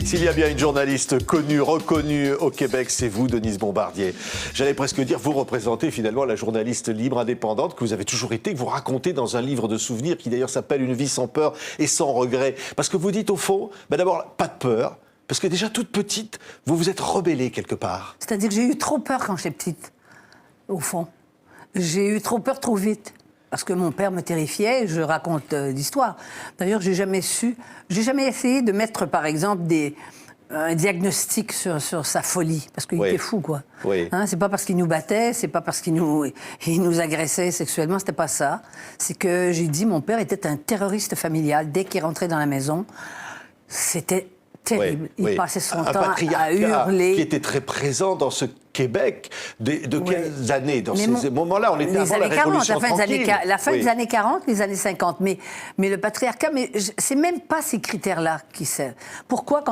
S'il y a bien une journaliste connue, reconnue au Québec, c'est vous, Denise Bombardier. J'allais presque dire, vous représentez finalement la journaliste libre, indépendante, que vous avez toujours été, que vous racontez dans un livre de souvenirs qui d'ailleurs s'appelle « Une vie sans peur et sans regret ». Parce que vous dites au fond, d'abord, pas de peur, parce que déjà toute petite, vous vous êtes rebellée quelque part. C'est-à-dire que j'ai eu trop peur quand j'étais petite, au fond. J'ai eu trop peur trop vite. Parce que mon père me terrifiait, je raconte l'histoire. D'ailleurs, j'ai jamais essayé de mettre, par exemple, un diagnostic sur sa folie, parce qu'il était fou, quoi. Oui. Hein, c'est pas parce qu'il nous battait, c'est pas parce qu'il nous agressait sexuellement, c'était pas ça. C'est que j'ai dit, mon père était un terroriste familial. Dès qu'il rentrait dans la maison, c'était terrible. Il passait son temps à hurler. Qui était très présent dans ce Québec. De quelles années? Dans ces moments-là, on était avant la Révolution tranquille. La fin des années 40, les années 50. Mais le patriarcat, c'est même pas ces critères-là qui servent. Pourquoi, quand